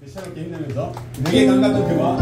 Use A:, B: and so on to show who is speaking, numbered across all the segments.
A: 새롭게 힘내면서 내게 감각은 그와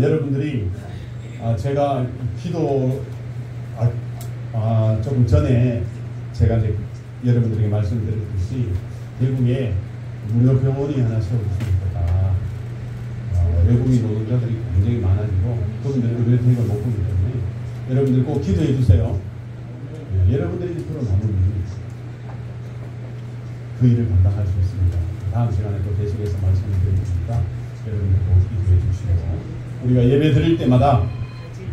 A: 여러분들이 제가 기도 조금 전에 제가 이제 여러분들에게 말씀드렸듯이 대구에 무료 병원이 하나 세워질 수 있다. 외국인 노동자들이 굉장히 많아지고 그분들은 의료팀을 못 보기 때문에 여러분들 꼭 기도해 주세요. 여러분들이 들어가면 그 일을 감당할 수 있습니다. 다음 시간에 또 계속해서 말씀을 드리니까 여러분들 꼭 기도해 주시고 우리가 예배 드릴 때마다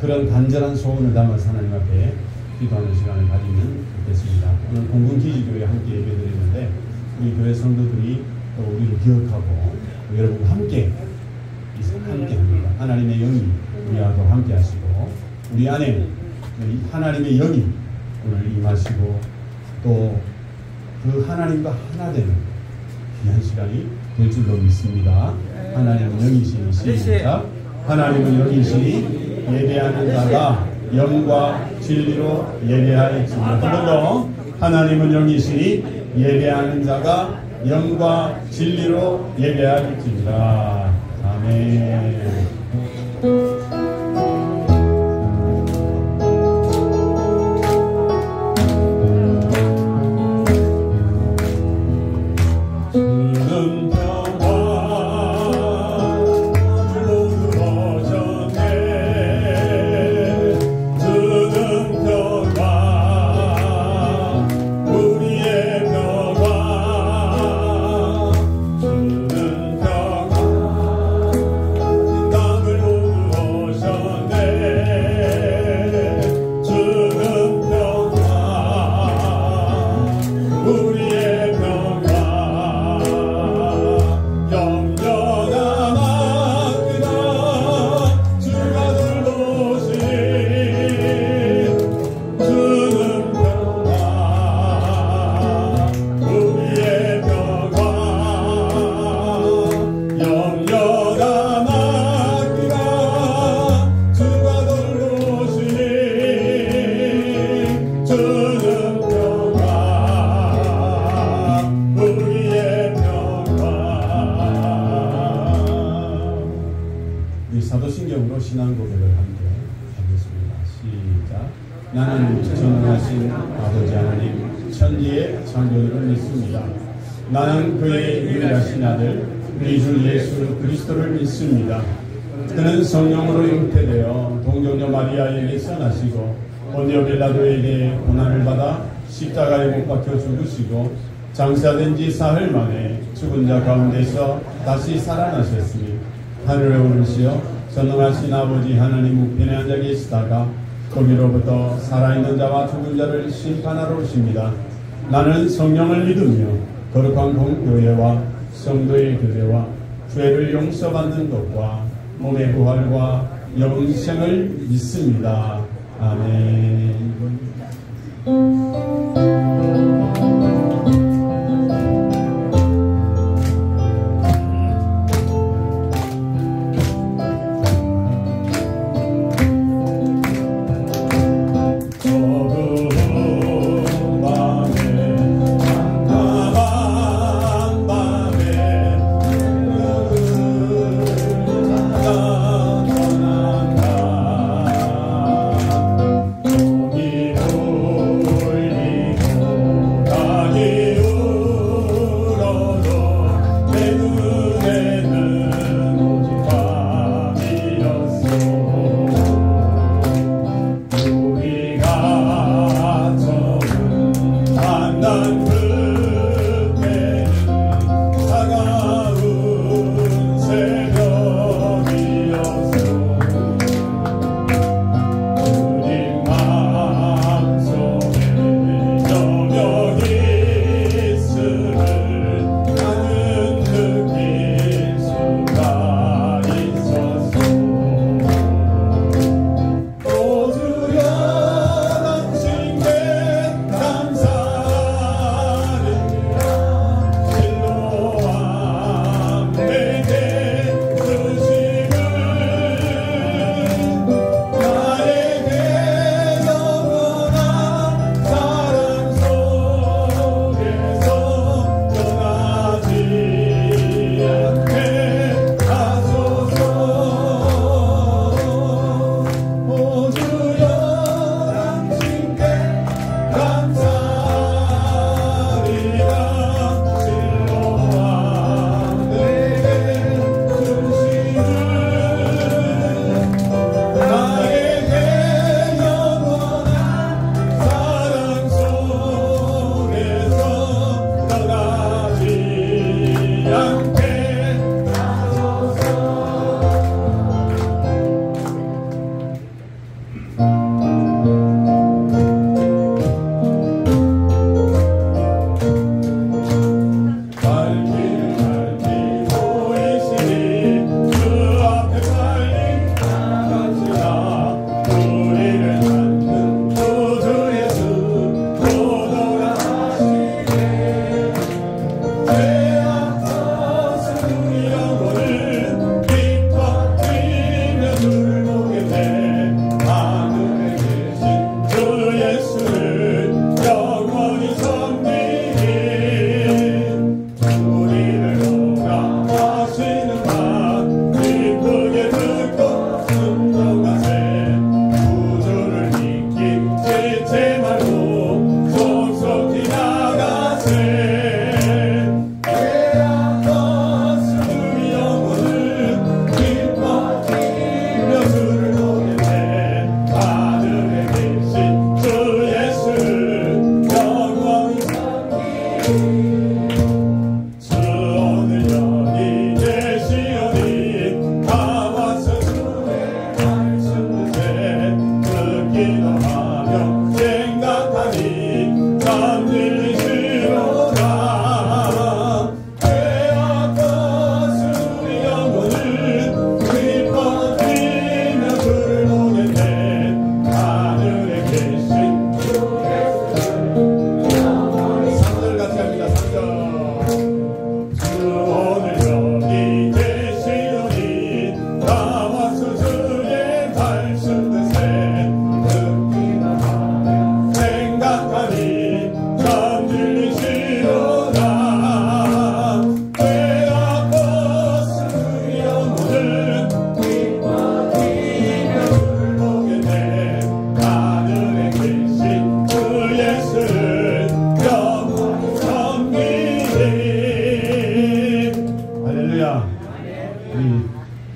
A: 그런 간절한 소원을 담아서 하나님 앞에 기도하는 시간을 가지면 좋겠습니다. 오늘 공군기지교회에 함께 예배 드리는데 우리 교회 성도들이 또 우리를 기억하고 여러분과 함께 합니다. 하나님의 영이 우리하고 함께 하시고 우리 안에 하나님의 영이 오늘 임하시고 또 그 하나님과 하나 되는 귀한 시간이 될 줄로 믿습니다. 하나님은 영이시니 시작. 하나님은 영이시니 예배하는 자가 영과 진리로 예배하였습니다. 한 번 더. 하나님은 영이시니 예배하는 자가 영과 진리로 예배하였습니다. 아멘. 사도신경으로 신앙 고백을 함께 하겠습니다. 시작. 나는 전능하신 아버지 하나님 천지의 창조주를 믿습니다. 나는 그의 유일하신 아들 우리 주 예수 그리스도를 믿습니다. 그는 성령으로 잉태되어 동정녀 마리아에게서 나시고 본디오 빌라도에게 고난을 받아 십자가에 못 박혀 죽으시고 장사된 지 사흘 만에 죽은 자 가운데서 다시 살아나셨으니 하늘에 오르시어 전능하신 아버지 하나님 우편에 앉아 계시다가 거기로부터 살아있는 자와 죽은 자를 심판하러 오십니다. 나는 성령을 믿으며 거룩한 공교회와 성도의 교제와 죄를 용서받는 것과 몸의 부활과 영생을 믿습니다. 아멘.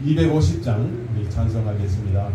A: 우리 250장 우리 찬송하겠습니다.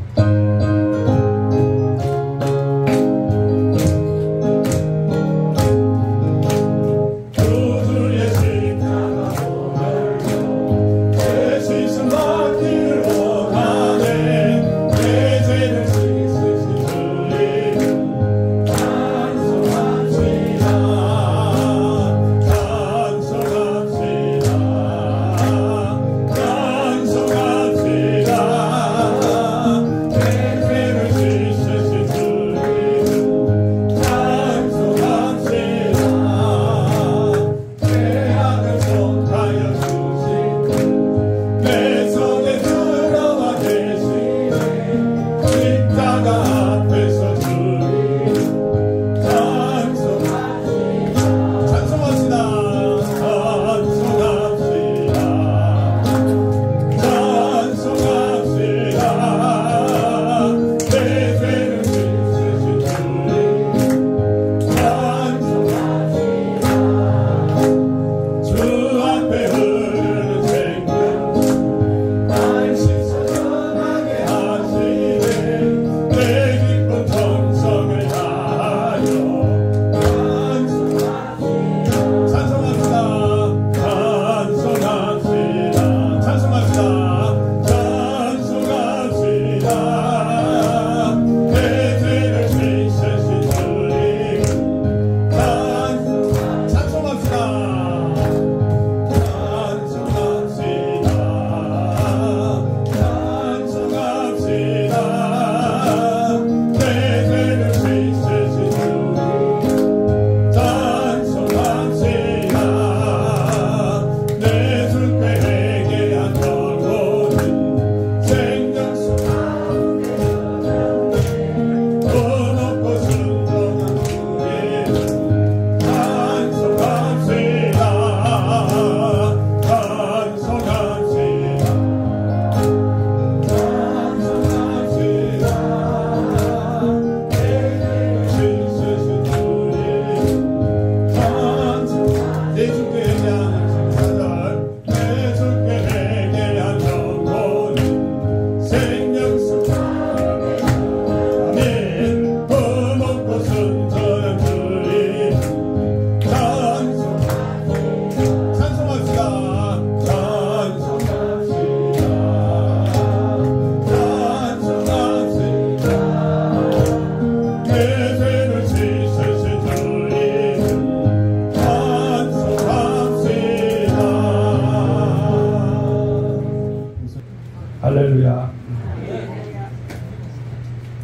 A: 할렐루야.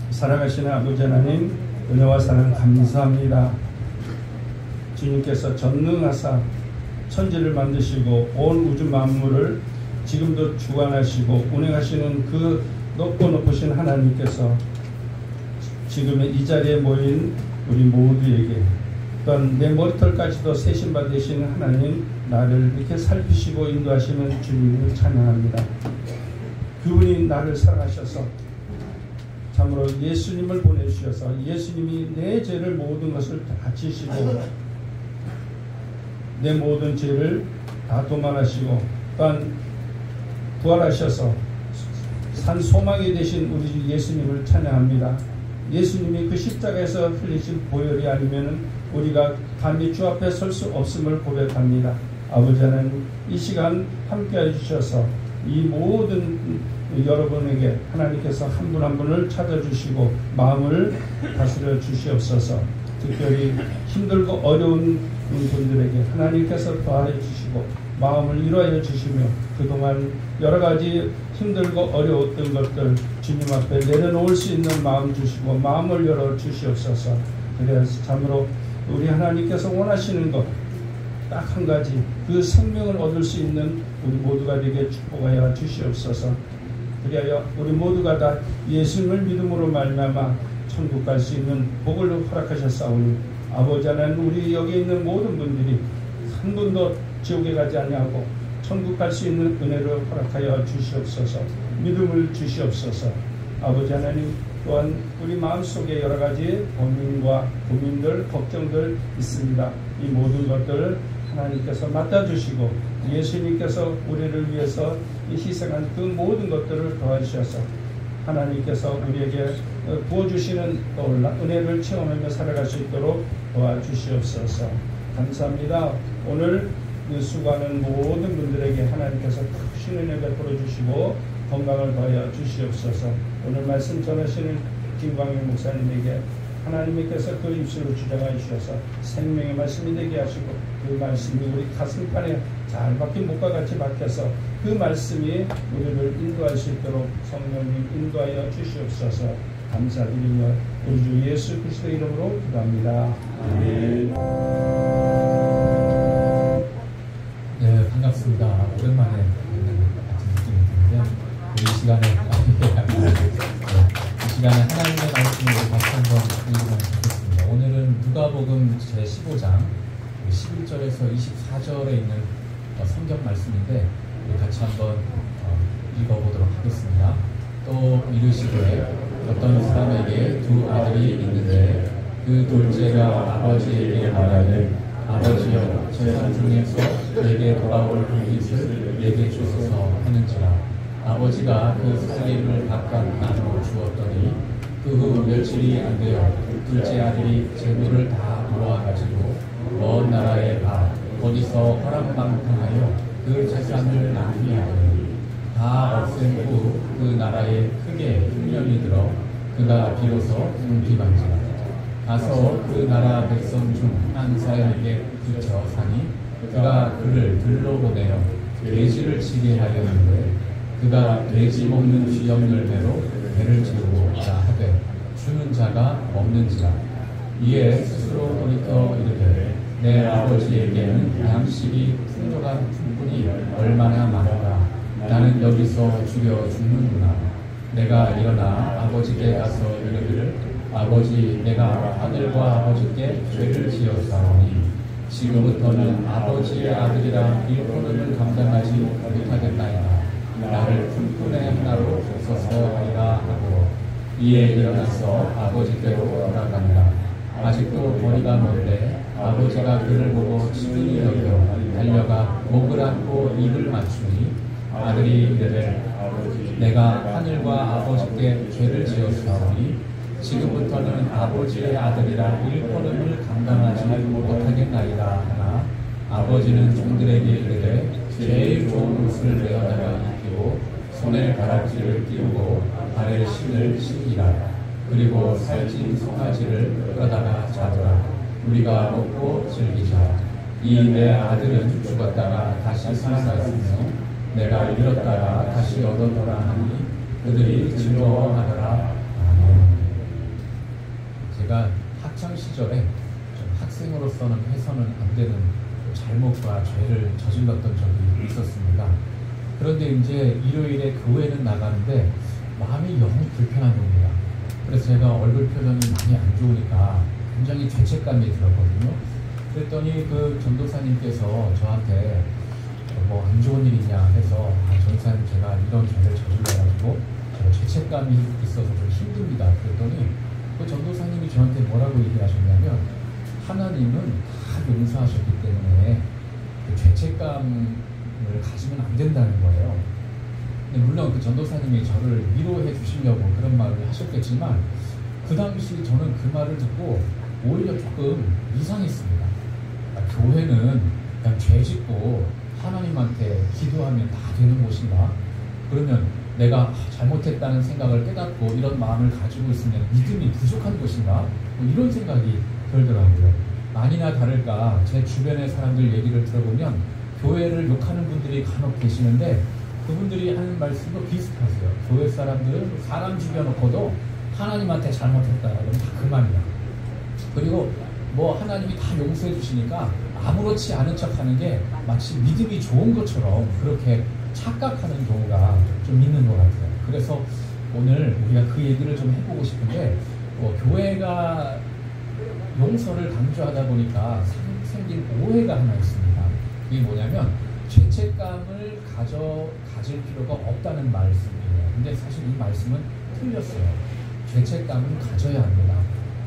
A: 살아가시는 아버지 하나님, 은혜와 사랑 감사합니다. 주님께서 전능하사 천지를 만드시고 온 우주 만물을 지금도 주관하시고 운행하시는 그 높고 높으신 하나님께서 지금의 이 자리에 모인 우리 모두에게 또한 내 머리털까지도 세신바 되시는 하나님, 나를 이렇게 살피시고 인도하시는 주님을 찬양합니다. 그분이 나를 사랑하셔서 참으로 예수님을 보내주셔서 예수님이 내 죄를 모든 것을 다 지시고 내 모든 죄를 다 도말하시고 또한 부활하셔서 산 소망이 되신 우리 예수님을 찬양합니다. 예수님이 그 십자가에서 흘리신 보혈이 아니면 우리가 감히 주 앞에 설 수 없음을 고백합니다. 아버지 하나님, 이 시간 함께해 주셔서 이 모든 여러분에게 하나님께서 한 분 한 분을 찾아주시고 마음을 다스려 주시옵소서. 특별히 힘들고 어려운 분들에게 하나님께서 도와내 주시고 마음을 위로하여 주시며 그동안 여러 가지 힘들고 어려웠던 것들 주님 앞에 내려놓을 수 있는 마음 주시고 마음을 열어 주시옵소서. 그래서 참으로 우리 하나님께서 원하시는 것 딱 한 가지, 그 생명을 얻을 수 있는 우리 모두가 되게 축복하여 주시옵소서. 그리하여 우리 모두가 다 예수님을 믿음으로 말미암아 천국 갈 수 있는 복을 허락하셨사오니 아버지 하나님, 우리 여기 있는 모든 분들이 한 분도 지옥에 가지 아니하고 천국 갈 수 있는 은혜를 허락하여 주시옵소서. 믿음을 주시옵소서. 아버지 하나님, 또한 우리 마음속에 여러 가지 고민과 고민들, 걱정들 있습니다. 이 모든 것들을 하나님께서 맡아주시고 예수님께서 우리를 위해서 희생한 그 모든 것들을 도와주셔서 하나님께서 우리에게 부어주시는 떠올라 은혜를 체험하며 살아갈 수 있도록 도와주시옵소서. 감사합니다. 오늘 수고하는 모든 분들에게 하나님께서 크신 은혜 베풀어 주시고 건강을 더하여 주시옵소서. 오늘 말씀 전하시는 김광일 목사님에게 하나님께서 그 입술을 주장하여 주셔서 생명의 말씀이 되게 하시고 그 말씀이 우리 가슴판에 잘 박힌 목과 같이 박혀서 그 말씀이 우리를 인도할 수 있도록 성령님 인도하여 주시옵소서. 감사드리며 우리 주 예수 그리스도의 이름으로 기도합니다. 아멘.
B: 네, 반갑습니다. 오랜만에 만나는 것 같은 느낌이 드는데 이 시간에 하나님의 말씀을 다시 한번 읽으면 좋겠습니다. 오늘은 누가복음 제15장 11절에서 24절에 있는 성경 말씀인데 같이 한번 읽어보도록 하겠습니다. 또 이르시되 어떤 사람에게 두 아들이 있는데 그 둘째가 아버지에게 말하되 아버지여 재산 중에서 내게 돌아올 빚을 내게 주소서 하는지라. 아버지가 그 살림을 각각 나누어 주었더니 그 후 며칠이 안 되어 둘째 아들이 재물을 다 모아가지고 먼 나라에 가 거기서 허랑방탕하여 그 재산을 낭비하더니 다 없앤 후 그 나라에 크게 흉년이 들어 그가 비로소 궁핍한지라. 가서 그 나라 백성 중 한 사람에게 그쳐 사니 그가 그를 들러 보내어 돼지를 치게 하였는데 그가 돼지 먹는 쥐역 열매로 배를 채우고 하되 주는 자가 없는지라. 이에 스스로 돌이켜 이르되 내 아버지에게는 양식이 풍족한 품꾼이 얼마나 많은가. 나는 여기서 죽여 죽는구나. 내가 일어나 아버지께 가서 이르기를 아버지, 내가 하늘과 아버지께 죄를 지었사오니 지금부터는 아버지의 아들이라 일컬음을 감당하지 못하겠나이다. 나를 품꾼의 하나로 주소서 하리라 하고 이에 일어나서 아버지께로 돌아가니라. 아직도 거리가 먼데 아버지가 그를 보고 친히 여겨 달려가 목을 안고 입을 맞추니 아들이 이르되 내가 하늘과 아버지께 죄를 지었사오니 지금부터는 아버지의 아들이라 일컬음을 감당하지 못하겠나이다 하나 아버지는 종들에게 이르되 제일 좋은 옷을 내어다가 입히고 손에 가락지를 띄우고 발에 신을 신기라. 그리고 살찐 송아지를 끌어다가 잡으라. 우리가 먹고 즐기자. 이 내 아들은 죽었다가 다시 살아났으며 내가 잃었다가 다시 얻어보라 하니 그들이 즐거워하더라. 아멘. 제가 학창 시절에 좀 학생으로서는 해서는 안 되는 잘못과 죄를 저질렀던 적이 있었습니다. 그런데 이제 일요일에 교회는 나가는데 마음이 영 불편한 겁니다. 그래서 제가 얼굴 표정이 많이 안 좋으니까 굉장히 죄책감이 들었거든요. 그랬더니 그 전도사님께서 저한테 뭐 안 좋은 일 있냐 해서 전도사님 제가 이런 죄를 저질러가지고 제가 죄책감이 있어서 좀 힘듭니다. 그랬더니 그 전도사님이 저한테 뭐라고 얘기하셨냐면 하나님은 다 용서하셨기 때문에 그 죄책감을 가지면 안 된다는 거예요. 근데 물론 그 전도사님이 저를 위로해 주시려고 그런 말을 하셨겠지만 그 당시 저는 그 말을 듣고 오히려 조금 이상했습니다. 교회는 그냥 죄 짓고 하나님한테 기도하면 다 되는 곳인가? 그러면 내가 잘못했다는 생각을 깨닫고 이런 마음을 가지고 있으면 믿음이 부족한 곳인가? 뭐 이런 생각이 들더라고요. 아니나 다를까 제 주변의 사람들 얘기를 들어보면 교회를 욕하는 분들이 간혹 계시는데 그분들이 하는 말씀도 비슷하세요. 교회 사람들은 사람 죽여놓고도 하나님한테 잘못했다 그러면 다 그만이야. 그리고 뭐 하나님이 다 용서해 주시니까 아무렇지 않은 척하는 게 마치 믿음이 좋은 것처럼 그렇게 착각하는 경우가 좀 있는 것 같아요. 그래서 오늘 우리가 그 얘기를 좀 해보고 싶은데 교회가 용서를 강조하다 보니까 생긴 오해가 하나 있습니다. 이게 뭐냐면 죄책감을 가질 필요가 없다는 말씀이에요. 근데 사실 이 말씀은 틀렸어요. 죄책감은 가져야 합니다.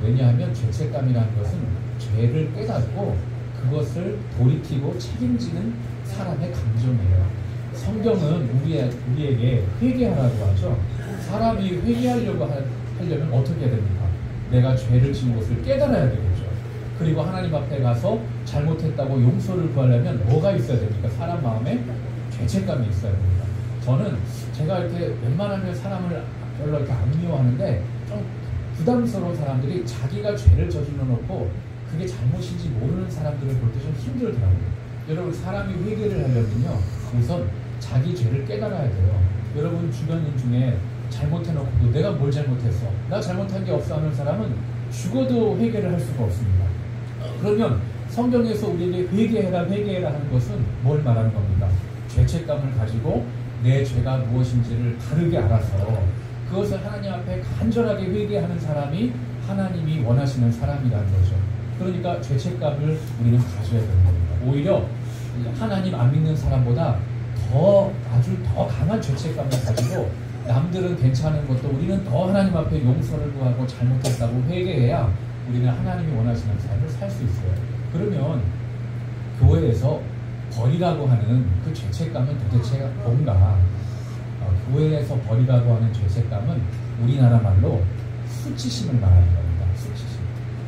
B: 왜냐하면 죄책감이라는 것은 죄를 깨닫고 그것을 돌이키고 책임지는 사람의 감정이에요. 성경은 우리에게 회개하라고 하죠. 사람이 회개하려고 하려면 어떻게 해야 됩니까? 내가 죄를 지은 것을 깨달아야 되겠죠. 그리고 하나님 앞에 가서 잘못했다고 용서를 구하려면 뭐가 있어야 됩니까? 사람 마음에 죄책감이 있어야 됩니다. 저는 제가 이렇게 웬만하면 사람을 별로 이렇게 안 미워하는데 좀 부담스러운 사람들이 자기가 죄를 저질러 놓고 그게 잘못인지 모르는 사람들을 볼 때 좀 힘들더라고요. 여러분 사람이 회개를 하려면요 우선 자기 죄를 깨달아야 돼요. 여러분 주변인 중에 잘못해놓고도 내가 뭘 잘못했어? 나 잘못한 게 없어 하는 사람은 죽어도 회개를 할 수가 없습니다. 그러면 성경에서 우리에게 회개해라 하는 것은 뭘 말하는 겁니까? 죄책감을 가지고 내 죄가 무엇인지를 다르게 알아서 그것을 하나님 앞에 간절하게 회개하는 사람이 하나님이 원하시는 사람이라는 거죠. 그러니까 죄책감을 우리는 가져야 되는 겁니다. 오히려 하나님 안 믿는 사람보다 아주 더 강한 죄책감을 가지고 남들은 괜찮은 것도 우리는 더 하나님 앞에 용서를 구하고 잘못했다고 회개해야 우리는 하나님이 원하시는 삶을 살 수 있어요. 그러면 교회에서 버리라고 하는 그 죄책감은 도대체 뭔가? 교회에서 버리라고 하는 죄책감은 우리나라 말로 수치심을 말하는 겁니다. 수치심.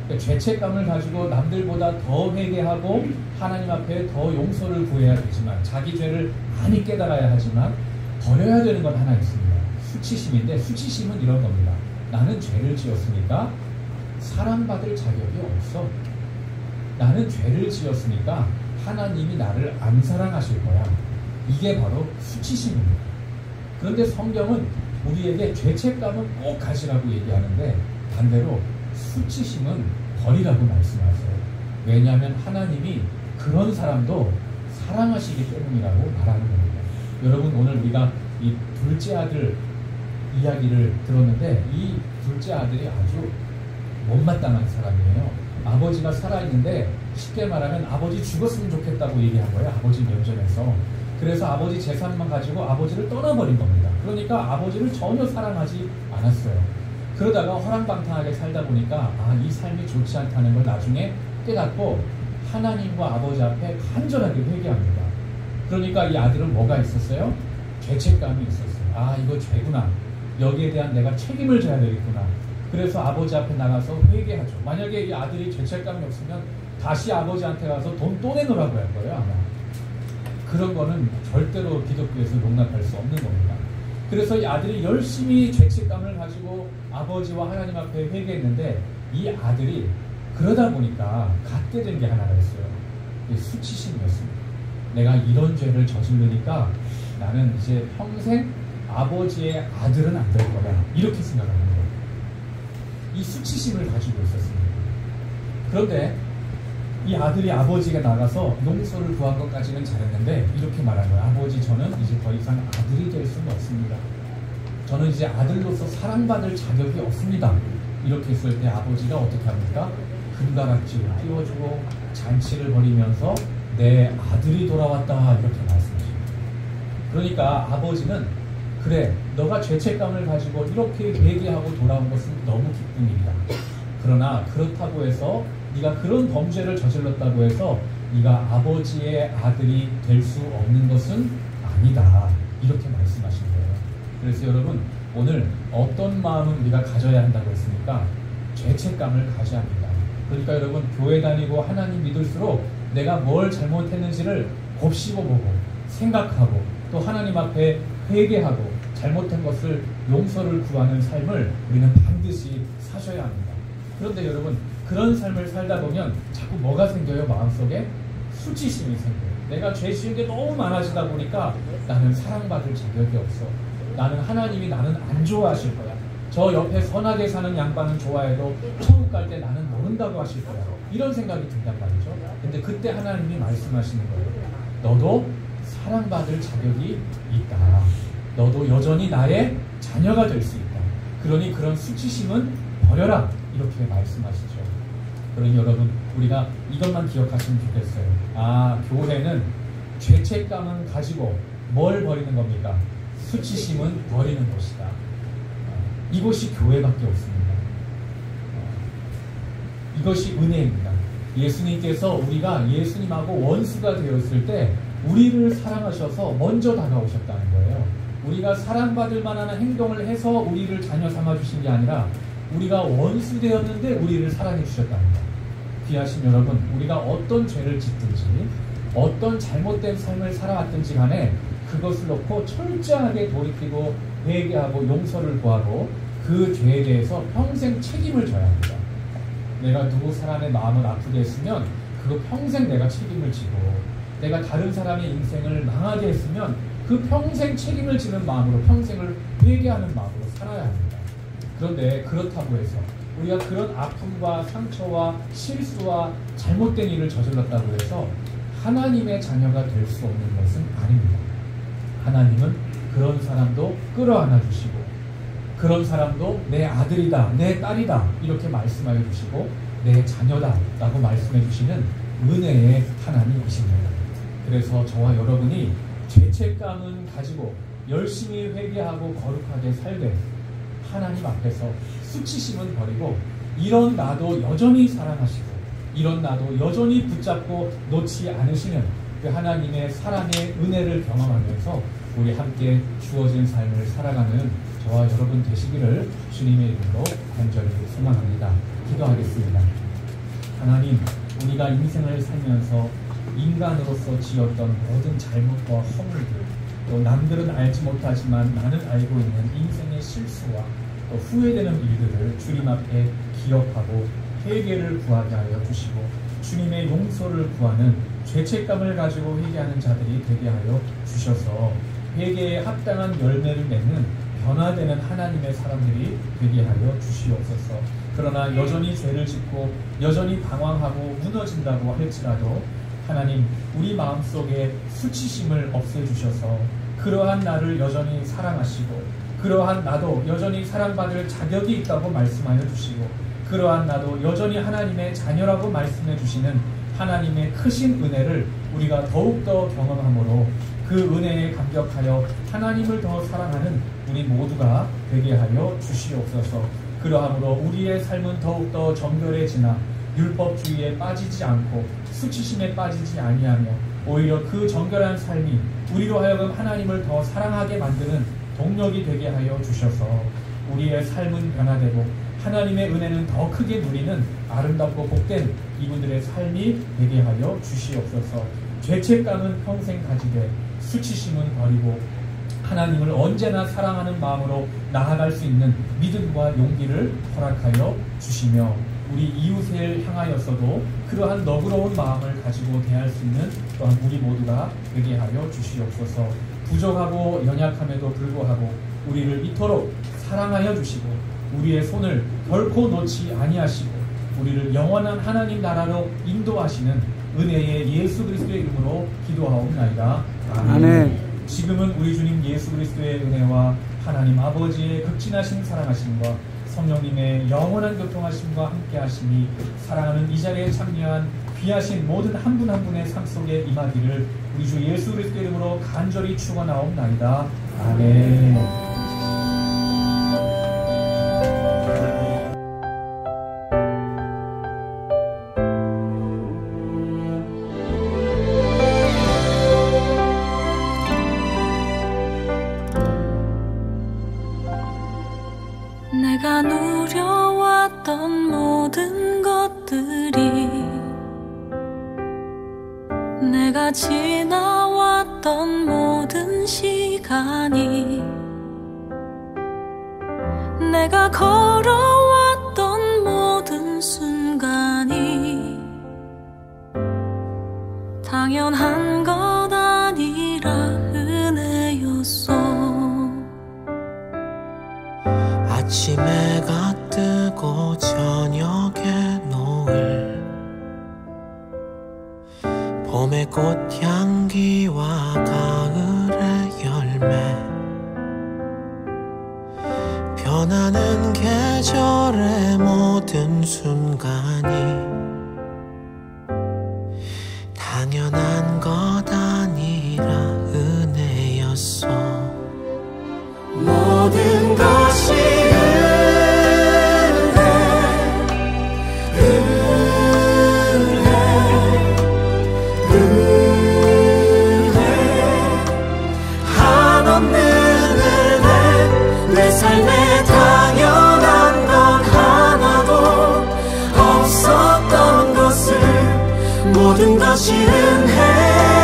B: 그러니까 죄책감을 가지고 남들보다 더 회개하고 하나님 앞에 더 용서를 구해야 되지만 자기 죄를 많이 깨달아야 하지만 버려야 되는 건 하나 있습니다. 수치심인데 수치심은 이런 겁니다. 나는 죄를 지었으니까 사랑받을 자격이 없어. 나는 죄를 지었으니까 하나님이 나를 안 사랑하실 거야. 이게 바로 수치심입니다. 그런데 성경은 우리에게 죄책감은 꼭 가지라고 얘기하는데 반대로 수치심은 버리라고 말씀하세요. 왜냐하면 하나님이 그런 사람도 사랑하시기 때문이라고 말하는 겁니다. 여러분 오늘 우리가 이 둘째 아들 이야기를 들었는데 이 둘째 아들이 아주 못마땅한 사람이에요. 아버지가 살아있는데 쉽게 말하면 아버지 죽었으면 좋겠다고 얘기한 거예요. 아버지 면전에서. 그래서 아버지 재산만 가지고 아버지를 떠나버린 겁니다. 그러니까 아버지를 전혀 사랑하지 않았어요. 그러다가 허랑방탕하게 살다 보니까 이 삶이 좋지 않다는 걸 나중에 깨닫고 하나님과 아버지 앞에 간절하게 회개합니다. 그러니까 이 아들은 뭐가 있었어요? 죄책감이 있었어요. 이거 죄구나. 여기에 대한 내가 책임을 져야 되겠구나. 그래서 아버지 앞에 나가서 회개하죠. 만약에 이 아들이 죄책감이 없으면 다시 아버지한테 가서 돈 또 내놓으라고 할 거예요. 아마. 그런 거는 절대로 기독교에서 용납할 수 없는 겁니다. 그래서 이 아들이 열심히 죄책감을 가지고 아버지와 하나님 앞에 회개했는데 이 아들이 그러다 보니까 갖게 된 게 하나가 있어요. 수치심이었습니다. 내가 이런 죄를 저지르니까 나는 이제 평생 아버지의 아들은 안 될 거야. 이렇게 생각하는 거예요. 이 수치심을 가지고 있었습니다. 그런데 이 아들이 아버지가 나가서 용서를 구한 것까지는 잘했는데 이렇게 말한 거예요. 아버지, 저는 이제 더 이상 아들이 될 수는 없습니다. 저는 이제 아들로서 사랑받을 자격이 없습니다. 이렇게 했을 때 아버지가 어떻게 합니까? 금가락지를 띄워주고 잔치를 벌이면서 내 아들이 돌아왔다 이렇게 말씀하십니다. 그러니까 아버지는 그래, 너가 죄책감을 가지고 이렇게 회개하고 돌아온 것은 너무 기쁜 일이다. 그러나 그렇다고 해서 네가 그런 범죄를 저질렀다고 해서 네가 아버지의 아들이 될 수 없는 것은 아니다. 이렇게 말씀하신 거예요. 그래서 여러분, 오늘 어떤 마음을 우리가 가져야 한다고 했습니까? 죄책감을 가져야 합니다. 그러니까 여러분, 교회 다니고 하나님 믿을수록 내가 뭘 잘못했는지를 곱씹어보고 생각하고 또 하나님 앞에 회개하고 잘못한 것을 용서를 구하는 삶을 우리는 반드시 사셔야 합니다. 그런데 여러분, 그런 삶을 살다 보면 자꾸 뭐가 생겨요? 마음속에 수치심이 생겨요. 내가 죄 지은 게 너무 많아지다 보니까 나는 사랑받을 자격이 없어. 나는 하나님이 나는 안 좋아하실 거야. 저 옆에 선하게 사는 양반은 좋아해도 천국 갈 때 나는 모른다고 하실 거야. 이런 생각이 든단 말이죠. 근데 그때 하나님이 말씀하시는 거예요. 너도 사랑받을 자격이 있다. 너도 여전히 나의 자녀가 될 수 있다. 그러니 그런 수치심은 버려라. 이렇게 말씀하시죠. 그러니 여러분, 우리가 이것만 기억하시면 좋겠어요. 아, 교회는 죄책감은 가지고 뭘 버리는 겁니까? 수치심은 버리는 것이다. 이것이 교회밖에 없습니다. 이것이 은혜입니다. 예수님께서 우리가 예수님하고 원수가 되었을 때 우리를 사랑하셔서 먼저 다가오셨다는 거예요. 우리가 사랑받을 만한 행동을 해서 우리를 자녀 삼아주신 게 아니라 우리가 원수 되었는데 우리를 사랑해 주셨답니다. 귀하신 여러분, 우리가 어떤 죄를 짓든지 어떤 잘못된 삶을 살아왔든지 간에 그것을 놓고 철저하게 돌이키고 회개하고 용서를 구하고 그 죄에 대해서 평생 책임을 져야 합니다. 내가 누구 사람의 마음을 아프게 했으면 그거 평생 내가 책임을 지고, 내가 다른 사람의 인생을 망하게 했으면 그 평생 책임을 지는 마음으로 평생을 회개하는 마음으로 살아야 합니다. 그런데 그렇다고 해서 우리가 그런 아픔과 상처와 실수와 잘못된 일을 저질렀다고 해서 하나님의 자녀가 될 수 없는 것은 아닙니다. 하나님은 그런 사람도 끌어안아 주시고 그런 사람도 내 아들이다, 내 딸이다 이렇게 말씀하여 주시고 내 자녀다 라고 말씀해 주시는 은혜의 하나님이십니다. 그래서 저와 여러분이 죄책감은 가지고 열심히 회개하고 거룩하게 살되 하나님 앞에서 수치심은 버리고 이런 나도 여전히 사랑하시고 이런 나도 여전히 붙잡고 놓지 않으시는 그 하나님의 사랑의 은혜를 경험하면서 우리 함께 주어진 삶을 살아가는 저와 여러분 되시기를 주님의 이름으로 간절히 소망합니다. 기도하겠습니다. 하나님, 우리가 인생을 살면서 인간으로서 지었던 모든 잘못과 허물들, 또 남들은 알지 못하지만 나는 알고 있는 인생의 실수와 또 후회되는 일들을 주님 앞에 기억하고 회개를 구하게 하여 주시고 주님의 용서를 구하는 죄책감을 가지고 회개하는 자들이 되게 하여 주셔서 회개에 합당한 열매를 맺는 변화되는 하나님의 사람들이 되게 하여 주시옵소서. 그러나 여전히 죄를 짓고 여전히 방황하고 무너진다고 할지라도 하나님, 우리 마음속에 수치심을 없애주셔서 그러한 나를 여전히 사랑하시고 그러한 나도 여전히 사랑받을 자격이 있다고 말씀하여 주시고 그러한 나도 여전히 하나님의 자녀라고 말씀해 주시는 하나님의 크신 은혜를 우리가 더욱더 경험함으로 그 은혜에 감격하여 하나님을 더 사랑하는 우리 모두가 되게 하여 주시옵소서. 그러함으로 우리의 삶은 더욱더 정결해지나 율법주의에 빠지지 않고 수치심에 빠지지 아니하며 오히려 그 정결한 삶이 우리로 하여금 하나님을 더 사랑하게 만드는 동력이 되게 하여 주셔서 우리의 삶은 변화되고 하나님의 은혜는 더 크게 누리는 아름답고 복된 이분들의 삶이 되게 하여 주시옵소서. 죄책감은 평생 가지되 수치심은 버리고 하나님을 언제나 사랑하는 마음으로 나아갈 수 있는 믿음과 용기를 허락하여 주시며 우리 이웃을 향하여서도 그러한 너그러운 마음을 가지고 대할 수 있는 또한 우리 모두가 되게 하여 주시옵소서. 부족하고 연약함에도 불구하고 우리를 이토록 사랑하여 주시고 우리의 손을 결코 놓지 아니하시고 우리를 영원한 하나님 나라로 인도하시는 은혜의 예수 그리스도의 이름으로 기도하옵나이다. 아멘. 지금은 우리 주님 예수 그리스도의 은혜와 하나님 아버지의 극진하신 사랑하심과 성령님의 영원한 교통하심과 함께하심이 사랑하는 이 자리에 참여한 귀하신 모든 한 분 한 분의 삶 속에 임하기를 우리 주 예수 그리스도의 이름으로 간절히 축원하옵나이다. 아멘.
C: 내가 누려왔던 모든 것들이 내가 지나왔던 모든 시간이 내가 걸어왔던 모든 순간이 당연한 것 아니라 은혜였어.
D: 아침 해가 뜨고 저녁에 노을 봄의 꽃향기와 가을의 열매 변하는 계절의 모든 순간이 당연한 것 아니라 은혜였어. 모든 것이 한없는 은혜 내 삶에 당연한 것 하나도 없었던 것을 모든 것이 은혜